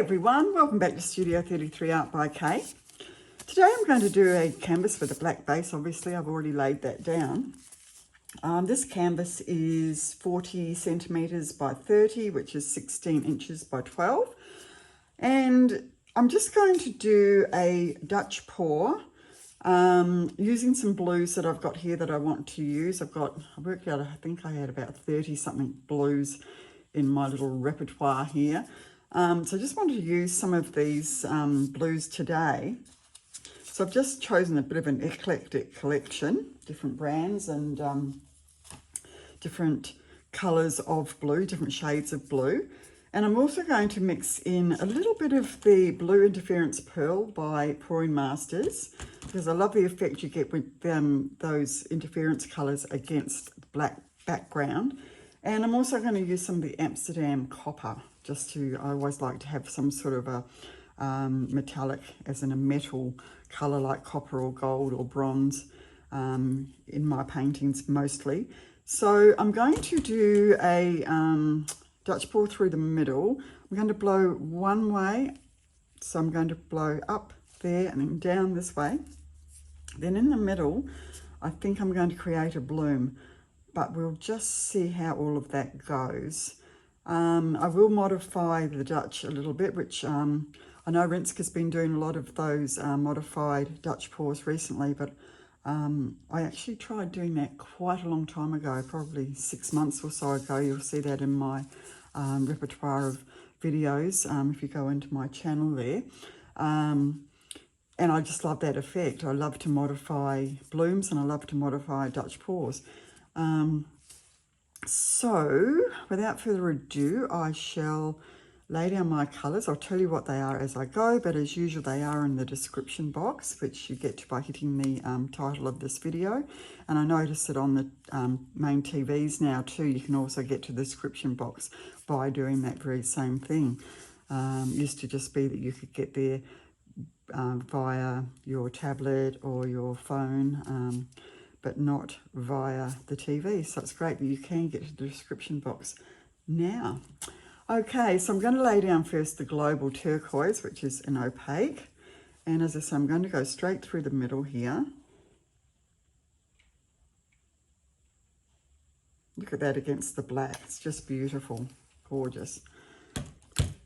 everyone, welcome back to Studio 33 Art by Kay. Today I'm going to do a canvas with a black base. Obviously I've already laid that down. This canvas is 40 centimeters by 30, which is 16 inches by 12. And I'm just going to do a Dutch pour using some blues that I've got here that I want to use. I worked out, I think I had about 30 something blues in my little repertoire here. So I just wanted to use some of these blues today. So I've just chosen a bit of an eclectic collection, different brands and different colours of blue, different shades of blue. And I'm also going to mix in a little bit of the Blue Interference Pearl by Pouring Masters, because I love the effect you get with those interference colours against the black background. And I'm also going to use some of the Amsterdam Copper, I always like to have some sort of a metallic, as in a metal colour like copper or gold or bronze in my paintings mostly. So I'm going to do a Dutch pour through the middle. I'm going to blow one way, so I'm going to blow up there and then down this way. Then in the middle, I think I'm going to create a bloom, but we'll just see how all of that goes. I will modify the Dutch a little bit, which I know Renska's been doing a lot of those modified Dutch pours recently, but I actually tried doing that quite a long time ago, probably 6 months or so ago. You'll see that in my repertoire of videos if you go into my channel there. And I just love that effect. I love to modify blooms and I love to modify Dutch pours. So without further ado, I shall lay down my colours. I'll tell you what they are as I go, but as usual they are in the description box, which you get by hitting the title of this video. And I notice that on the main TVs now too, you can also get to the description box by doing that very same thing. Used to just be that you could get there via your tablet or your phone, but not via the TV. So it's great that you can get to the description box now. Okay, so I'm going to lay down first the Global Turquoise, which is an opaque. And as I say, I'm going to go straight through the middle here. Look at that against the black. It's just beautiful, gorgeous.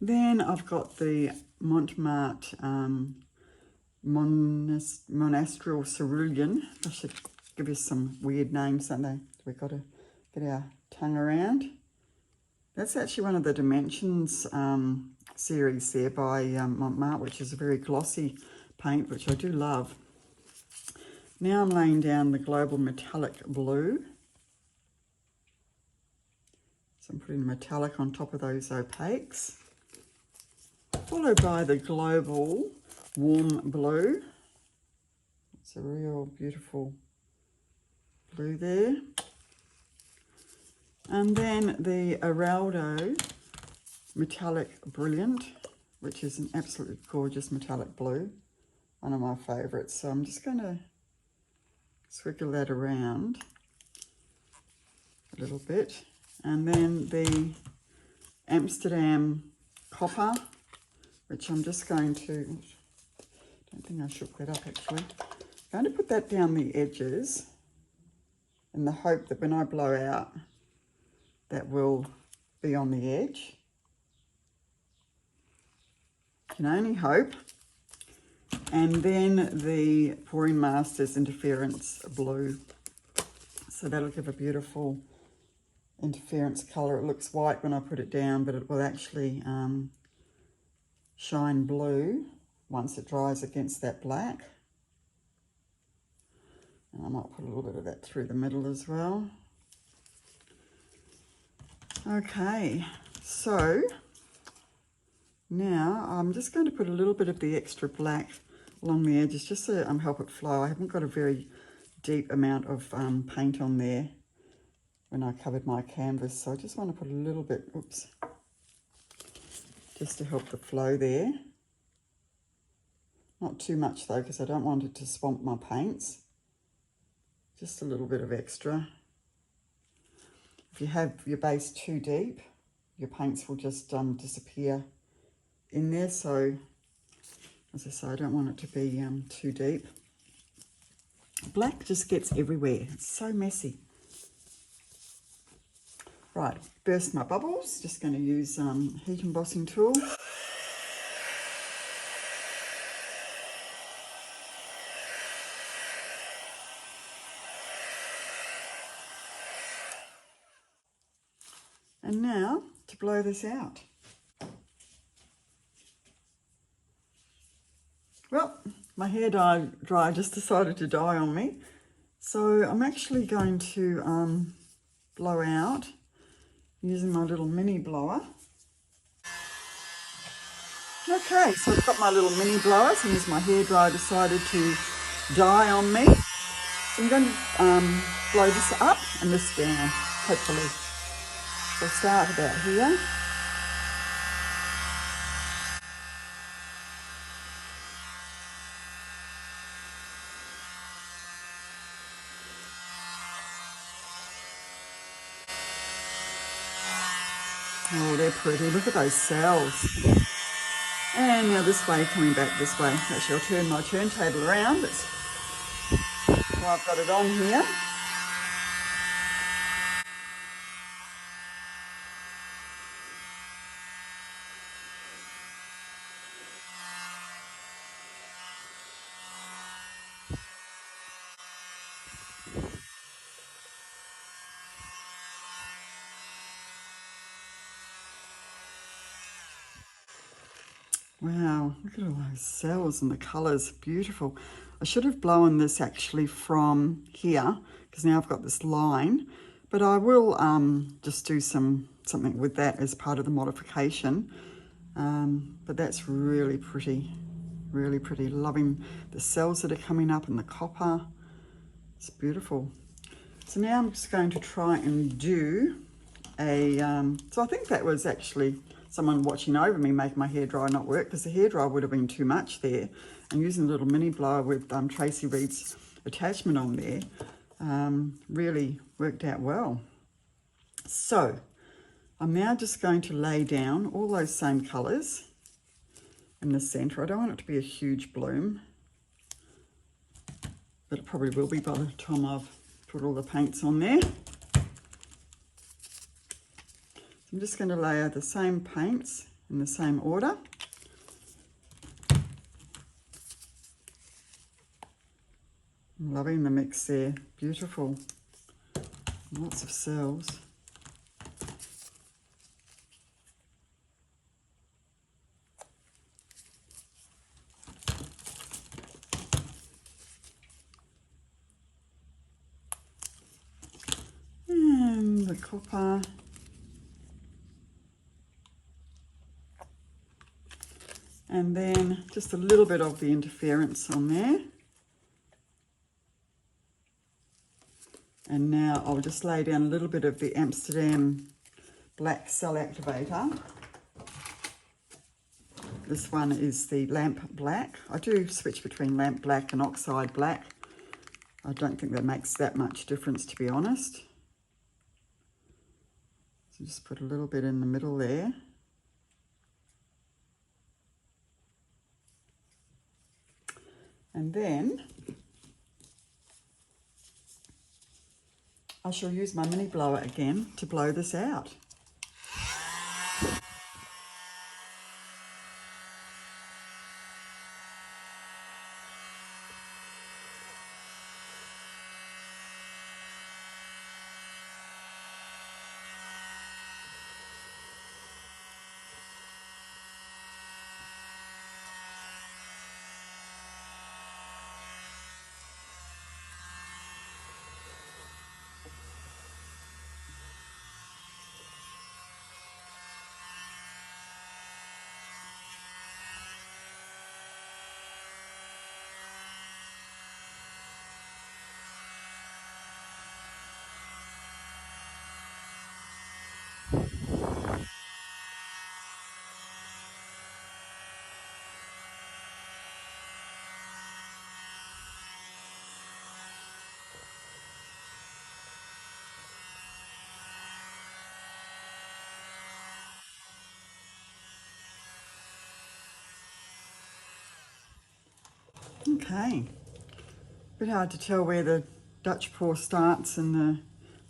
Then I've got the Mont Monastral Cerulean. I should give you some weird names, don't they? We've got to get our tongue around. That's actually one of the Dimensions series there by Mont, which is a very glossy paint, which I do love. Now I'm laying down the Global Metallic Blue. So I'm putting metallic on top of those opaques. Followed by the Global Warm Blue. It's a real beautiful blue there. And then the Eraldo Metallic Brilliant, which is an absolutely gorgeous metallic blue. One of my favourites. So I'm just going to swirl that around a little bit. And then the Amsterdam Copper, which I'm just going to, I don't think I shook that up actually. I'm going to put that down the edges in the hope that when I blow out, that will be on the edge. Can only hope. And then the Pouring Masters Interference Blue. So that'll give a beautiful interference colour. It looks white when I put it down, but it will actually shine blue once it dries against that black. And I might put a little bit of that through the middle as well. Okay, so now I'm just going to put a little bit of the extra black along the edges just to help it flow. I haven't got a very deep amount of paint on there when I covered my canvas, so I just want to put a little bit, oops, just to help the flow there. Not too much though, because I don't want it to swamp my paints. Just a little bit of extra. If you have your base too deep, your paints will just disappear in there, so as I say, I don't want it to be too deep. Black just gets everywhere. It's so messy. Right, burst my bubbles. Just going to use heat embossing tool. And now to blow this out. Well, my hair dryer just decided to die on me. So I'm actually going to blow out using my little mini blower. Okay, so I've got my little mini blower, and as my hair dryer decided to die on me. So I'm going to blow this up and this down, hopefully. So I'll start about here. Oh, they're pretty. Look at those cells. And now this way, coming back this way. Actually, I'll turn my turntable around. That's why I've got it on here. Wow, look at all those cells and the colours. Beautiful. I should have blown this actually from here because now I've got this line. But I will just do something with that as part of the modification. But that's really pretty. Really pretty. Loving the cells that are coming up and the copper. It's beautiful. So now I'm just going to try and do a... so I think that was actually someone watching over me make my hairdryer not work, because the hairdryer would have been too much there. And using a little mini blower with Tracy Reed's attachment on there really worked out well. So I'm now just going to lay down all those same colours in the centre. I don't want it to be a huge bloom, but it probably will be by the time I've put all the paints on there. I'm just going to layer the same paints in the same order. I'm loving the mix there. Beautiful. Lots of cells. And the copper. And then just a little bit of the interference on there. And now I'll just lay down a little bit of the Amsterdam Black Cell Activator. This one is the Lamp Black. I do switch between Lamp Black and Oxide Black. I don't think that makes that much difference, to be honest. So just put a little bit in the middle there. And then I shall use my mini blower again to blow this out. Okay, a bit hard to tell where the Dutch pour starts and the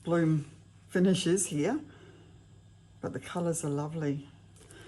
bloom finishes here, but the colours are lovely.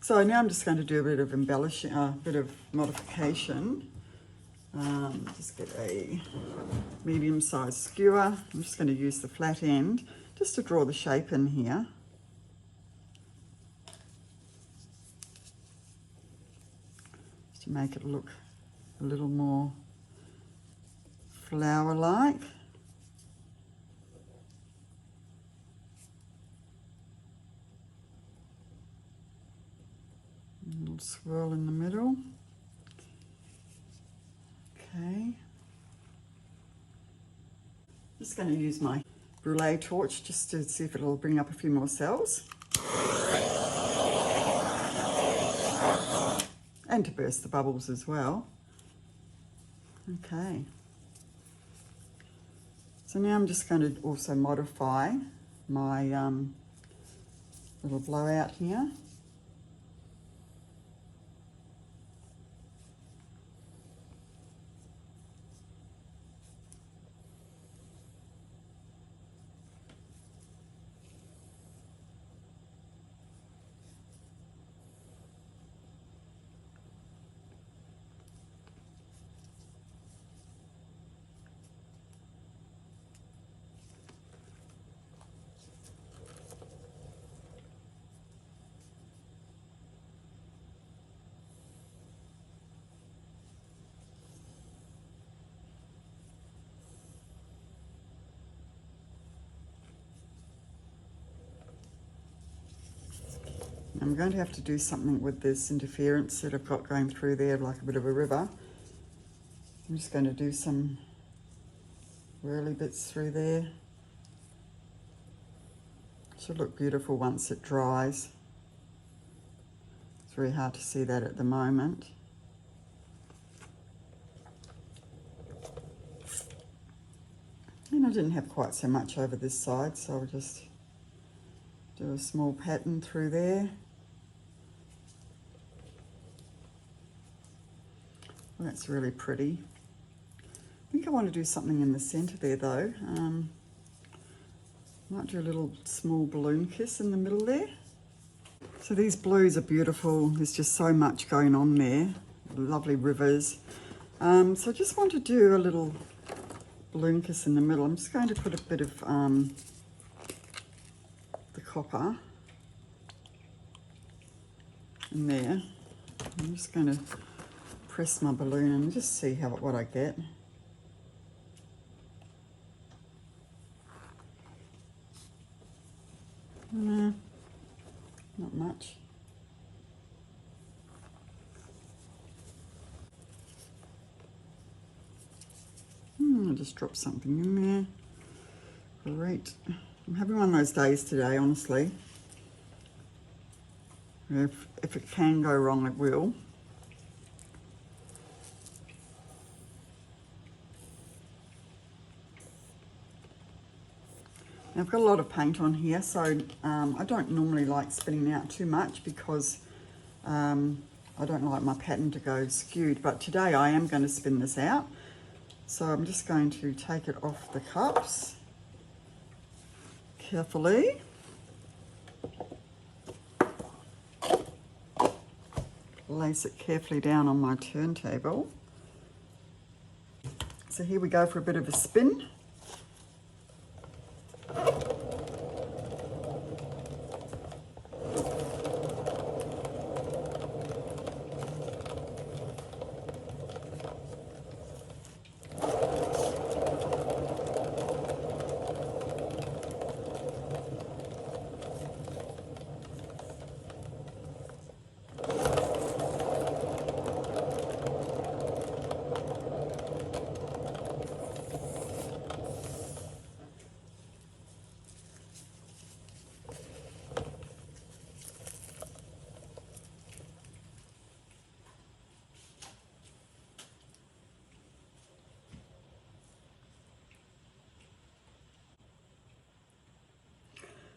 So now I'm just going to do a bit of embellishing, a bit of modification. Just get a medium-sized skewer. I'm just going to use the flat end just to draw the shape in here. Just to make it look a little more flower-like. A little swirl in the middle. Okay. Just going to use my brulee torch just to see if it'll bring up a few more cells. And to burst the bubbles as well. Okay. So now I'm just going to also modify my little blowout here. I'm going to have to do something with this interference that I've got going through there, like a bit of a river. I'm just going to do some whirly bits through there. Should look beautiful once it dries. It's very hard to see that at the moment. And I didn't have quite so much over this side, so I'll just do a small pattern through there. Well, that's really pretty. I think I want to do something in the centre there though. Might do a little small balloon kiss in the middle there. So these blues are beautiful. There's just so much going on there. Lovely rivers. So I just want to do a little balloon kiss in the middle. I'm just going to put a bit of the copper in there. I'm just going to press my balloon and just see what I get. No, not much. I just dropped something in there. Great. I'm having one of those days today, honestly. If it can go wrong, it will. Now I've got a lot of paint on here, so I don't normally like spinning out too much because I don't like my pattern to go skewed, but today I am going to spin this out. So I'm just going to take it off the cups carefully. Lace it carefully down on my turntable. So here we go for a bit of a spin.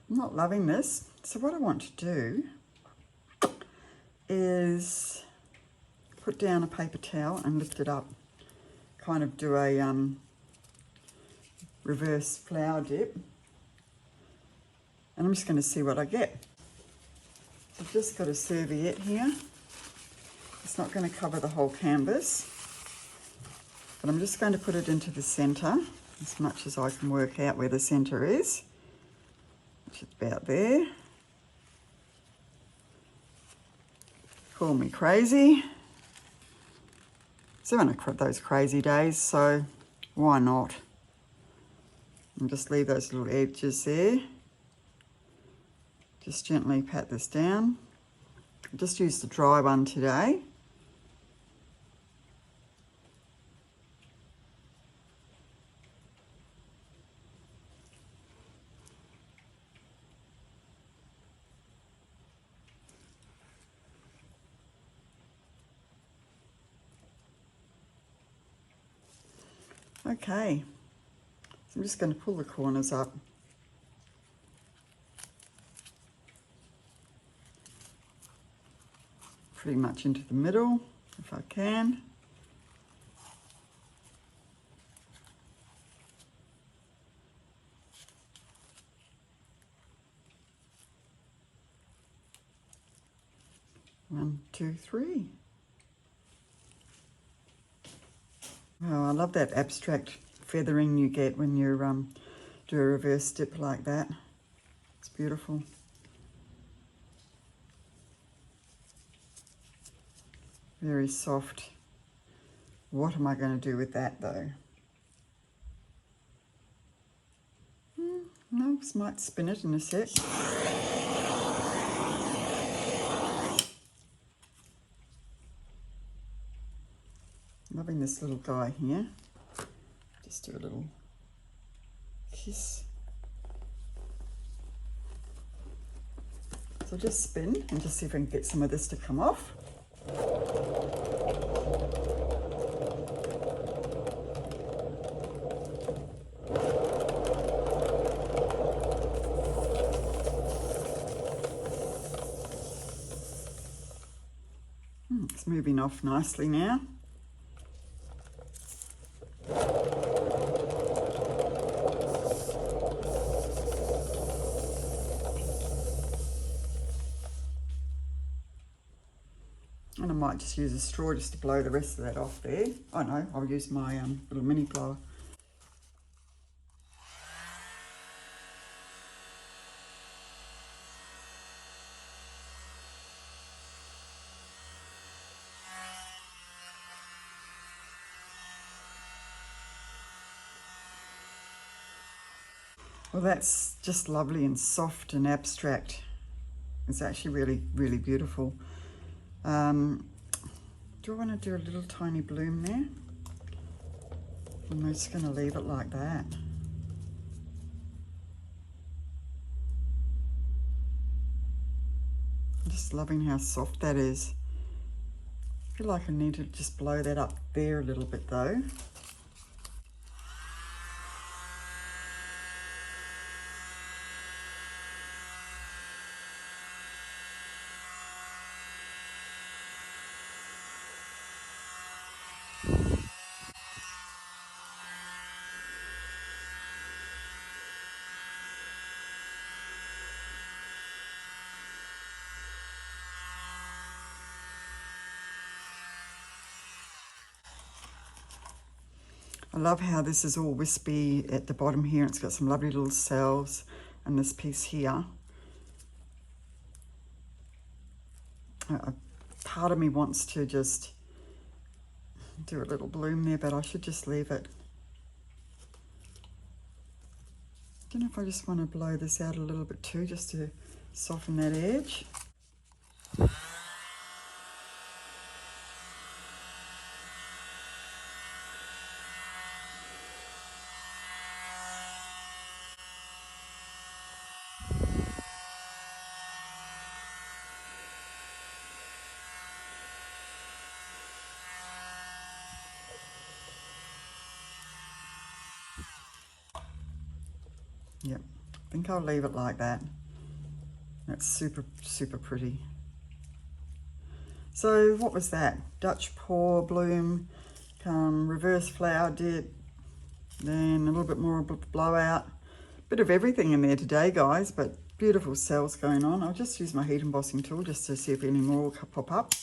I'm not loving this, so what I want to do is put down a paper towel and lift it up kind of do a reverse flower dip. And I'm just going to see what I get. So I've just got a serviette here. It's not going to cover the whole canvas, but I'm just going to put it into the centre as much as I can work out where the centre is, which is about there. Call me crazy. It's one of those crazy days, so why not? And just leave those little edges there. Just gently pat this down. Just use the dry one today. Okay, so I'm just going to pull the corners up. Pretty much into the middle, if I can. One, two, three. Oh, I love that abstract feathering you get when you do a reverse dip like that. It's beautiful. Very soft. What am I going to do with that though? No, just might spin it in a sec. Loving this little guy here. Just do a little kiss. So just spin and just see if I can get some of this to come off. It's moving off nicely now. And I might just use a straw just to blow the rest of that off there. Oh no, I'll use my little mini blower. Well, that's just lovely and soft and abstract. It's actually really, really beautiful. Do I want to do a little tiny bloom there? I'm just going to leave it like that. I'm just loving how soft that is. I feel like I need to just blow that up there a little bit though. I love how this is all wispy at the bottom here. It's got some lovely little cells and this piece here. Part of me wants to just do a little bloom there, but I should just leave it. I don't know if I just want to blow this out a little bit too, just to soften that edge. Yep, I think I'll leave it like that. That's super, super pretty. So what was that? Dutch Pour Bloom reverse flower dip, then a little bit more blowout. Bit of everything in there today, guys, but beautiful cells going on. I'll just use my heat embossing tool just to see if any more will pop up.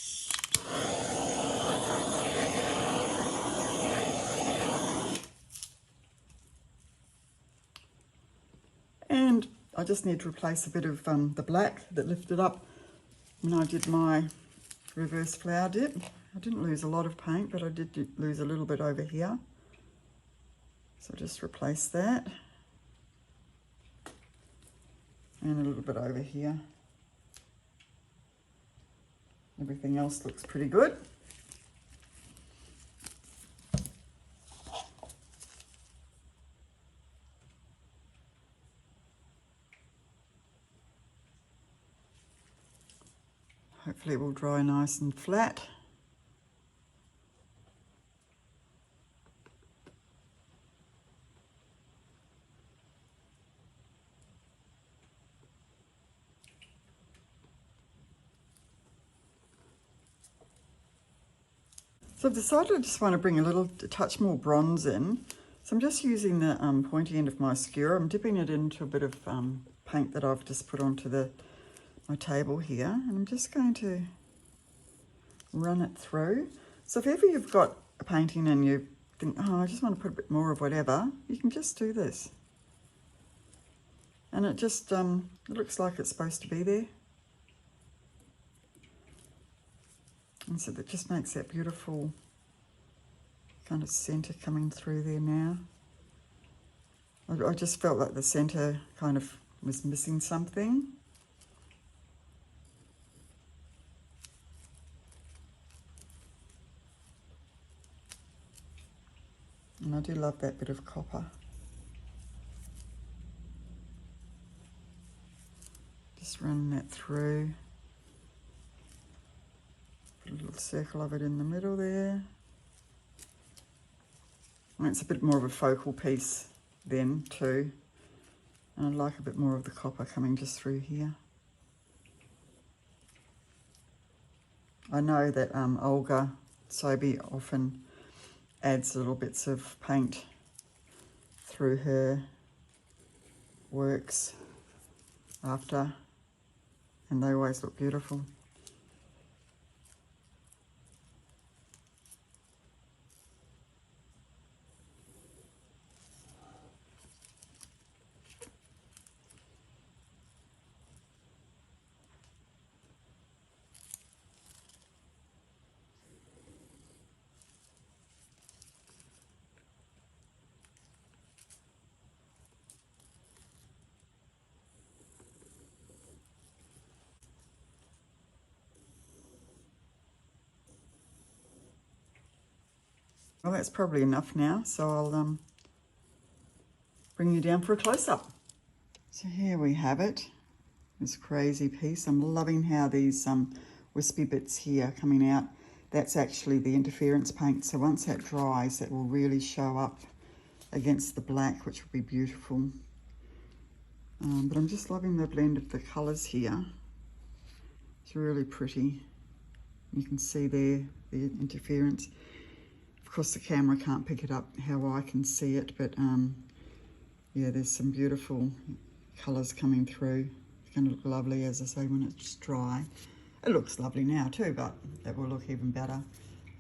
And I just need to replace a bit of the black that lifted up when I did my reverse flower dip. I didn't lose a lot of paint, but I did lose a little bit over here. So just replace that. And a little bit over here. Everything else looks pretty good. Hopefully it will dry nice and flat. So I've decided I just want to bring a touch more bronze in. So I'm just using the pointy end of my skewer. I'm dipping it into a bit of paint that I've just put onto my table here. And I'm just going to run it through. So if ever you've got a painting and you think, oh, I just want to put a bit more of whatever, you can just do this. And it just it looks like it's supposed to be there. And so that just makes that beautiful kind of centre coming through there now. I just felt like the centre kind of was missing something. And I do love that bit of copper. Just run that through. Put a little circle of it in the middle there. And it's a bit more of a focal piece then too. And I'd like a bit more of the copper coming just through here. I know that Olga Sobey often adds little bits of paint through her works after, and they always look beautiful. Well, that's probably enough now, so I'll bring you down for a close-up. So here we have it, this crazy piece. I'm loving how these wispy bits here are coming out. That's actually the interference paint, so once that dries, that will really show up against the black, which will be beautiful. But I'm just loving the blend of the colours here. It's really pretty. You can see there the interference. Of course, the camera can't pick it up how I can see it, but yeah, there's some beautiful colours coming through. It's going to look lovely, as I say, when it's dry. It looks lovely now too, but it will look even better.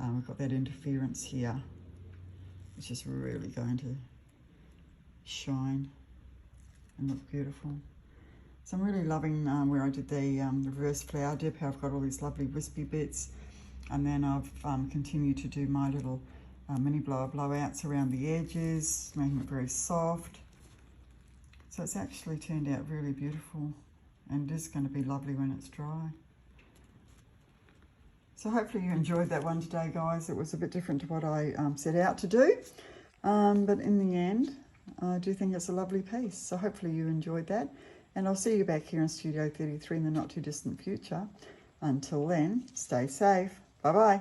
We've got that interference here, which is really going to shine and look beautiful. So I'm really loving where I did the reverse flower dip, how I've got all these lovely wispy bits. And then I've continued to do my little mini blowouts around the edges, making it very soft. So it's actually turned out really beautiful, and it is going to be lovely when it's dry. So hopefully you enjoyed that one today, guys. It was a bit different to what I set out to do, but in the end, I do think it's a lovely piece. So hopefully you enjoyed that, and I'll see you back here in Studio 33 in the not too distant future. Until then, stay safe. Bye-bye.